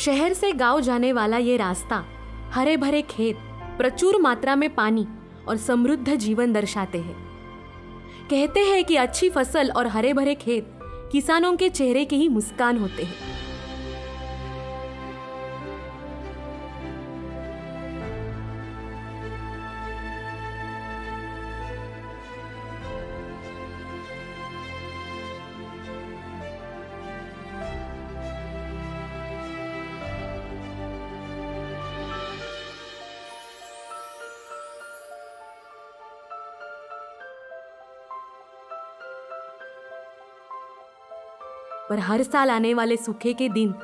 शहर से गांव जाने वाला ये रास्ता हरे भरे खेत, प्रचुर मात्रा में पानी और समृद्ध जीवन दर्शाते हैं। कहते हैं कि अच्छी फसल और हरे भरे खेत किसानों के चेहरे की ही मुस्कान होते हैं। पर हर साल आने वाले सूखे के दिन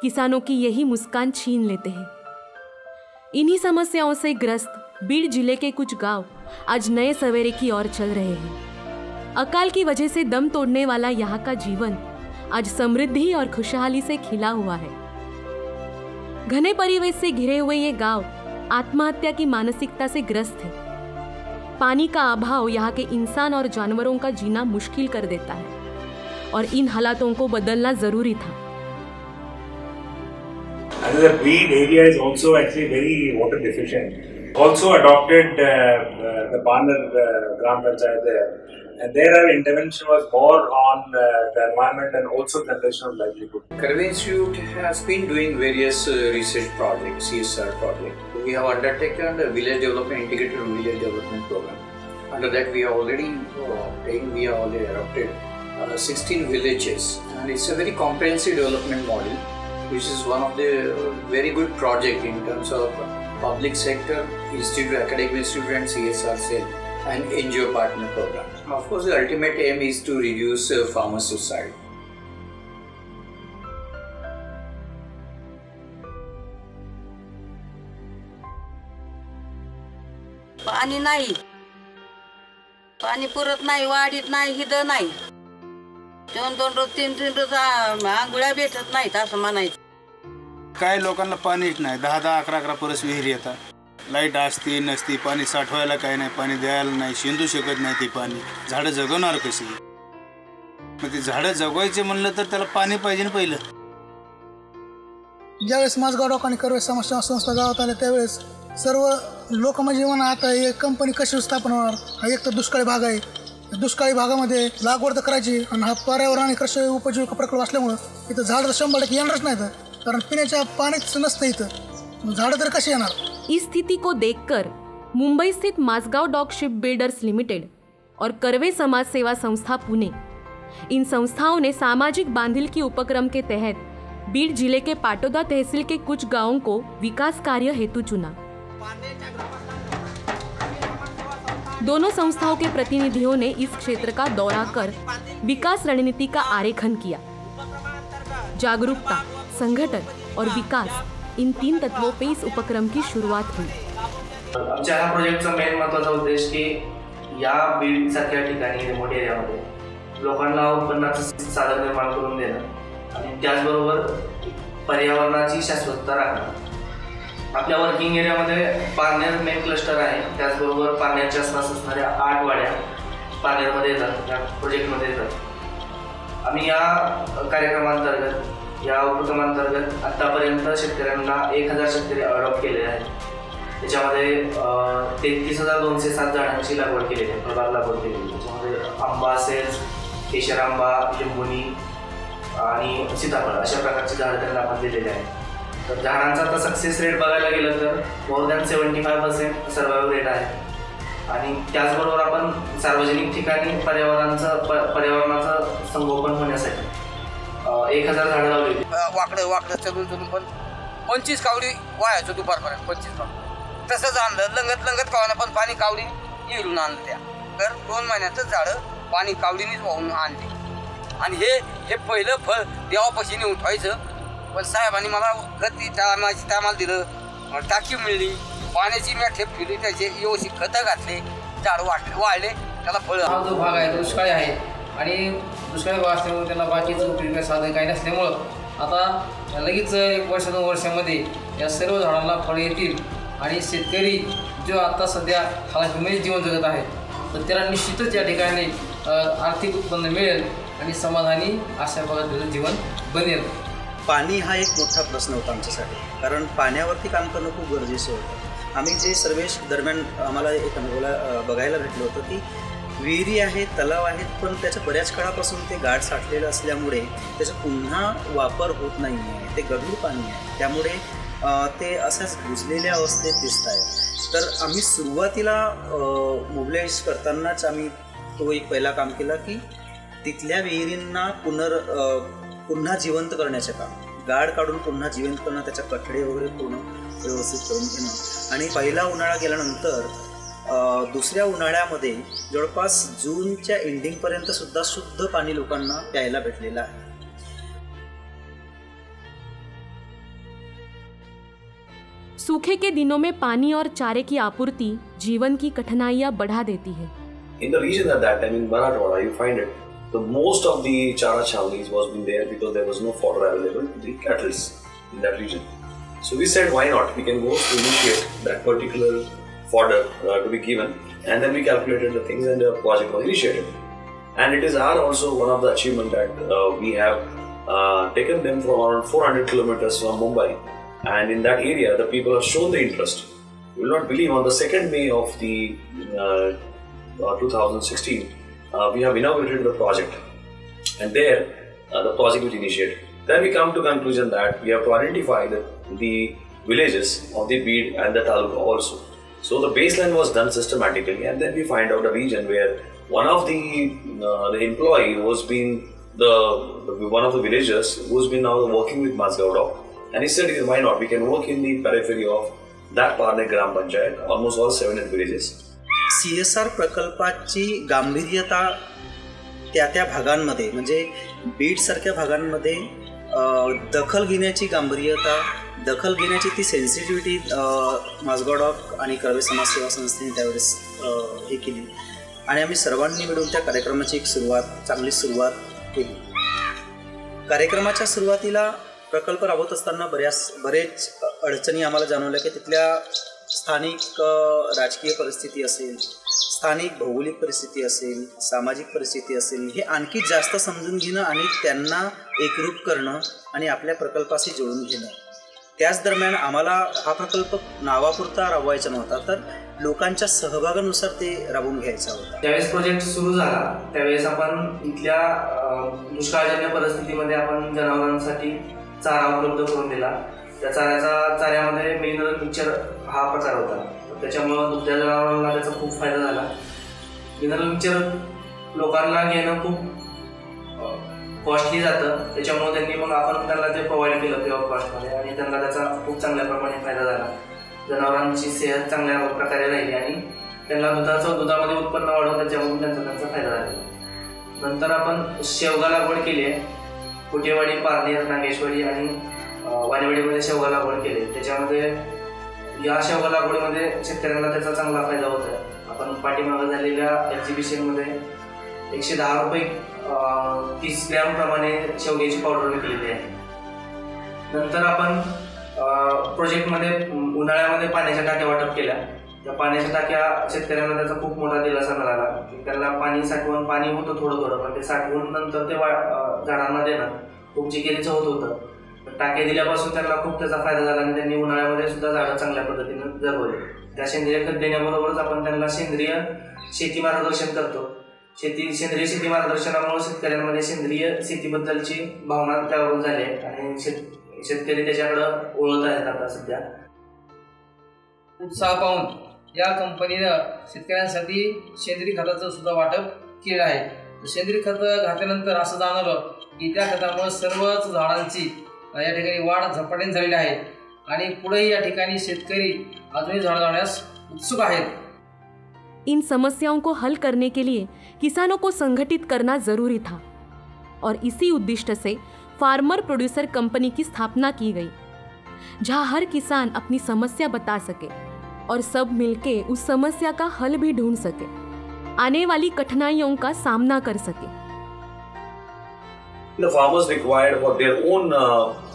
किसानों की यही मुस्कान छीन लेते हैं। इन्हीं समस्याओं से ग्रस्त बीड़ जिले के कुछ गांव आज नए सवेरे की ओर चल रहे हैं। अकाल की वजह से दम तोड़ने वाला यहाँ का जीवन आज समृद्धि और खुशहाली से खिला हुआ है। घने परिवेश से घिरे हुए ये गांव आत्महत्या की मानसिकता से ग्रस्त है। पानी का अभाव यहाँ के इंसान और जानवरों का जीना मुश्किल कर देता है और इन हालातों को बदलना जरूरी था। The Beed area is also actually very water deficient. Also adopted the Banar Gram Panchayat there, and there our intervention was more on the environment and also generation of livelihood. Karve Institute has been doing various research projects, CSR projects. We have undertaken the village development, integrated village development program. Under that, we have already adopted 16 villages, and it's a very comprehensive development model, which is one of the very good project in terms of public sector, institute, academic institute and CSR cell and NGO partner program. Of course, the ultimate aim is to reduce farmer suicide. पाणी नाही, पाणी पुरत नाही, वाढीत नाही, hit नाही. दोन रोज तीन रोज आंघोळ्या भेटत नाहीत असं म्हणायचं. काय लोकांना पाणीच नाही, 10-10, 11-11 परस विहिरी येतात. लाईट असती नसती, पाणी साठवायला काय नाही, पाणी द्यायला नाही, शिंदू शकत नाही ते पाणी. झाडं जगवणार कशी? मग ते झाडं जगवायचे म्हणलं तर त्याला पाणी पाहिजे ना पहिलं. ज्यावेळेस माझगाव लोकांनी कर्वे समस्या संस्था गावात आल्या त्यावेळेस सर्व लोक म्हणजे म्हणा आता हे कंपनी कशी स्थापन होणार. हा एक तर दुष्काळी भाग आहे. दुष्काळी भागामध्ये लागवड तर करायची आणि हा पर्यावरण आणि कृषी उपजीविका प्रकल्प असल्यामुळं इथं झाडं 100% येणारच नाहीत, कारण पिण्याच्या पाणीच नसतं इथं. झाडं तर कशी येणार? इस स्थिति को देखकर मुंबई स्थित Mazagon dock ship builders limited और कर्वे समाज सेवा संस्था पुणे, इन संस्थाओं ने सामाजिक बांधिलकी उपक्रम के तहत बीड़ जिले के पाटोदा तहसील के कुछ गांवों को विकास कार्य हेतु चुना। दोनों संस्थाओं के प्रतिनिधियों ने इस क्षेत्र का दौरा कर विकास रणनीति का आरेखन किया। जागरूकता, संगठन और विकास, इन 3 तत्वों पे इस उपक्रम की शुरुआत हुई। आमच्या ह्या प्रोजेक्टचा मेन महत्त्वाचा उद्देश की या बीड सारख्या ठिकाणी रिमोट एरियामध्ये लोकांना उत्पन्नाचं साधन निर्माण करून देणं आणि त्याचबरोबर पर्यावरणाची शाश्वतता राखणं। आपल्या वर्किंग एरियामध्ये पारनेर मेन क्लस्टर आहे, त्याचबरोबर पारनेरच्या आसपास असणाऱ्या 8 वाड्या पारनेरमध्ये येतात, या प्रोजेक्टमध्ये येतात। आम्ही या कार्यक्रमांतर्गत, या उपक्रमांतर्गत आतापर्यंत शेतकऱ्यांना 1000 शेतकरी अडॉप्ट केलेले आहेत। त्याच्यामध्ये 33,207 झाडांची लागवड केलेली आहे, फळबाग लागवड केलेली आहे। त्याच्यामध्ये आंबा असेल, केशर आंबा, लिंबुनी आणि सीताफळ अशा प्रकारची झाडं त्यांना आपण दिलेली आहेत। तर झाडांचा आता सक्सेस रेट बघायला गेलं तर मोर दॅन 75% सर्वायव्हल रेट आहे। आणि त्याचबरोबर आपण सार्वजनिक ठिकाणी पर्यावरणाचं संगोपन होण्यासाठी 1000 झाडं लावली। वाकडं चलून पण 25 कावडी वायाचं दुपारपर्यंत 25 कावडी तसंच आणलं, लंगत कावाना पण पाणी कावडी इरून आणलं त्या। तर 2 महिन्यातच झाडं पाणी कावडीनेच वाहून आणली। आणि हे पहिलं फळ देवापाशी नेऊन ठेवायचं, पण साहेबांनी मला गती टायमाला दिलं, टाकी मिळली, पाण्याची मी ठेप ठेवली, त्याचे व्यवस्थित खतं घातले, झाड वाढले, त्याला फळ। हा जो भाग आहे तो दुष्काळी आहे आणि दुष्काळी भाग असल्यामुळे त्याला बाकीचं उपयोगी साधन काही नसल्यामुळं आता लगेच 1 वर्ष 2 वर्षामध्ये या सर्व झाडांना फळं येतील आणि शेतकरी जो आता सध्या हालाकीमध्ये जीवन जगत आहे तर त्याला निश्चितच या ठिकाणी आर्थिक उत्पन्न मिळेल आणि समाधानी अशा पद्धतीचं जीवन बनेल। पाणी हा एक मोठा प्रश्न होता आमच्यासाठी, कारण पाण्यावरती काम करणं खूप गरजेचं होतं. आम्ही जे सर्वेश दरम्यान आम्हाला एक अनुभवाला बघायला भेटलं होतं की विहिरी आहेत, तलाव आहेत, पण त्याच्या बऱ्याच काळापासून ते गाढ साठलेलं असल्यामुळे त्याचा पुन्हा वापर होत नाही आहे. ते गढूळ पाणी आहे, त्यामुळे ते असंच बुजलेल्या अवस्थेत दिसत आहे. तर आम्ही सुरुवातीला मोबिलाइज करतानाच आम्ही तो एक पहिला काम केला की तिथल्या विहिरींना पुन्हा जिवंत करण्याचे काम, गाड काढून पुन्हा जिवंत करणं, त्याच्या कठडे वगैरे पूर्ण व्यवस्थित करून घेणं. आणि पहिला उन्हाळा गेल्यानंतर दुसऱ्या उन्हाळ्यामध्ये जवळपास जूनच्या एंडिंगपर्यंत सुद्धा शुद्ध पाणी लोकांना प्यायला भेटलेलं आहे. सूखे के दिनों में पानी और चारे की आपूर्ति जीवन की कठिनाइयां बढ़ा देती है. In the region at that time in Marathwada, you find it. The most of the chara chawnis was been there because there was no fodder available to the cattle in that region. So we said, why not? We can go to initiate that particular fodder to be given, and then we calculated the things, and the project was initiated. And it is our also one of the achievement that we have taken them from around 400 kilometers from Mumbai, and in that area the people have shown the interest. You will not believe, on the 2nd May of the 2016. We have inaugurated the project, and there the project was initiated. Then we come to conclusion that we have to identify the villages of the Beed and the Taluka also. So the baseline was done systematically, and then we find out a region where one of the employee who has been one of the villagers who has been now working with Mazgauda, and he said, why not? We can work in the periphery of that Parne Gram Panchayat, almost all 7 villages. CSR प्रकल्पाची गांभीर्यता त्या भागांमध्ये, म्हणजे बीडसारख्या भागांमध्ये दखल घेण्याची गांभीर्यता, दखल घेण्याची ती सेन्सिटिव्हिटी माझगाव आणि कर्वे समाज सेवा संस्थेने त्यावेळेस हे केली. आणि आम्ही सर्वांनी मिळून त्या कार्यक्रमाची एक चांगली सुरुवात केली. कार्यक्रमाच्या सुरुवातीला प्रकल्प राबवत असताना बरेच अडचणी आम्हाला जाणवल्या की तिथल्या स्थानिक राजकीय परिस्थिती असेल, स्थानिक भौगोलिक परिस्थिती असेल, सामाजिक परिस्थिती असेल, हे आणखी जास्त समजून घेणं आणि त्यांना एकरूप करणं आणि आपल्या प्रकल्पाशी जोडून घेणं. त्याच दरम्यान आम्हाला हा प्रकल्प नावापुरता राबवायचा नव्हता, तर लोकांच्या सहभागानुसार ते राबवून घ्यायचा होता. ज्यावेळेस प्रोजेक्ट सुरू झाला त्यावेळेस आपण इथल्या दुष्काळजन्य परिस्थितीमध्ये आपण जनावरांसाठी चारा उपलब्ध करून दिला. त्या चाऱ्यामध्ये मिनरल मिक्सचर हा प्रकार होता, त्याच्यामुळं दुभत्या जनावरांना त्याचा खूप फायदा झाला. मिनरल मिक्सचर लोकांना घेणं खूप कॉस्टली जातं, त्याच्यामुळे त्यांनी मग आपण त्यांना ते प्रोव्हाइड केलं फ्री ऑफ कॉस्टमध्ये, आणि त्यांना त्याचा खूप चांगल्या प्रमाणे फायदा झाला. जनावरांची सेहत चांगल्या प्रकारे राहिली आणि त्यांना दुधामध्ये उत्पन्न वाढवून त्याच्यामधून त्यांचा फायदा झाला. नंतर आपण शेवगा लागवड केली आहे. कुटेवाडी, पारनेर, नागेशवाडी आणि वाणीवाडीमध्ये शेवगा लागवड केली. त्याच्यामध्ये या शेवगा लागवडीमध्ये शेतकऱ्यांना त्याचा चांगला फायदा होत आहे. आपण पाठीमागे झालेल्या एक्झिबिशनमध्ये 110 रुपये 30 ग्रॅम प्रमाणे शेवग्याची पावडर विकलेली आहे. नंतर आपण प्रोजेक्टमध्ये उन्हाळ्यामध्ये पाण्याच्या टाक्या वाटप केल्या. त्या पाण्याच्या टाक्या शेतकऱ्यांना त्याचा खूप मोठा दिलासा मिळाला. त्यांना पाणी होतं थोडं, पण ते साठवून नंतर ते झाडांना देणं खूप जिकिरीचं होत होतं. टाके दिल्यापासून त्यांना खूप त्याचा फायदा झाला आणि त्यांनी उन्हाळ्यामध्ये सुद्धा झाडं चांगल्या पद्धतीने जगवले. त्या सेंद्रिय खत देण्याबरोबरच आपण त्यांना सेंद्रिय शेती मार्गदर्शन करतो. सेंद्रिय शेती मार्गदर्शनामुळे शेतकऱ्यांमध्ये सेंद्रिय शेतीबद्दलची भावना त्यावरून झाली आहे आणि शेतकरी त्याच्याकडं ओळख आहेत आता सध्या. उत्साह पाहून या कंपनीनं शेतकऱ्यांसाठी सेंद्रिय खताचं सुद्धा वाटप केलं आहे. सेंद्रिय खत घातल्यानंतर असं जाणवलं की त्या खतामुळे सर्वच झाडांची या ठिकाणी वाढ झपाट्याने झालेली आहे आणि पुढेही या ठिकाणी शेतकरी अजूनही झाड लावण्यास उत्सुक आहेत. इन समस्याओं को हल करने के लिए किसानों को संगठित करना जरूरी था और इसी उद्देश्य से फार्मर प्रोड्यूसर कंपनी की स्थापना की गई, जहां हर किसान अपनी समस्या बता सके और सब मिलके उस समस्या का हल भी ढूंढ सके, आने वाली कठिनाइयों का सामना कर सके. The farmers required for their own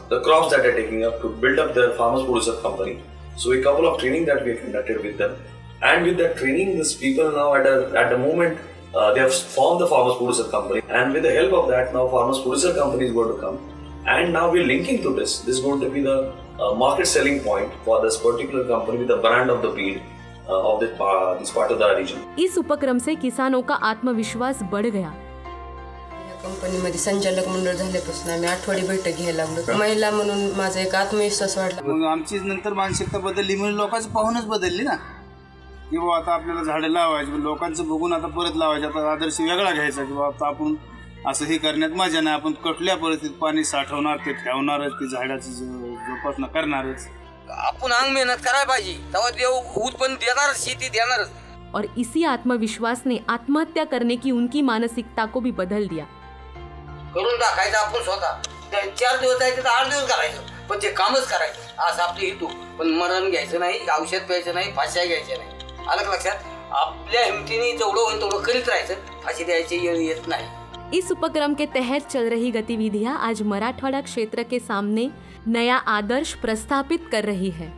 the crops that they're taking up to build up their farmers producer company. So a couple of training that we conducted with them, and with that training, these people now at the moment they have formed the farmers producer company, and with the help of that, now farmers producer company is going to come And now we're linking to this. This is going to be the market selling point for this particular company with the brand of the bead of this part of the region. इस उपक्रम से किसानों का आत्मविश्वास बढ़ गया। कंपनीमध्ये संचालक मंडळ झाल्यापासून आम्ही आठवडी बैठक घ्यायला लागलो। महिला म्हणून माझा एक आत्मविश्वास वाढला। मग आमची नंतर मानसिकता बदलली, म्हणजे लोकांचं पाहूनच बदलली ना की बाबा आता आपल्याला झाडं लावायची, लोकांचं बघून आता परत लावायचे, आता आदर्श वेगळा घ्यायचा की बाबा आता आपण असं हे करण्यात मजा नाही, आपण कुठल्या परिस्थितीत पाणी साठवणार, ते ठेवणारच, ते झाडाची जोपासना करणारच, आपण अंग मेहनत करायला पाहिजे, तेव्हा देव उत्पन्न देणार, शेती देणारच। और इसी आत्मविश्वास ने आत्महत्या करने की उनकी मानसिकता को भी बदल दिया। करून टाकायचं आपण स्वतः, 4 दिवस जायचं तर 8 दिवस करायचं, पण ते कामच करायचं असं आपली हेतू। पण मरण घ्यायचं नाही, औषध प्यायचं नाही, फाश्या घ्यायच्या नाही, आलं का लक्षात? आपल्या हिमतीने जेवढं होईल तेवढं करीत राहायचं, फाशी द्यायची वेळ येत नाही। इस उपक्रम के तहत चल रही गतिविधियां आज मराठवाड़ा क्षेत्र के सामने नया आदर्श प्रस्थापित कर रही है।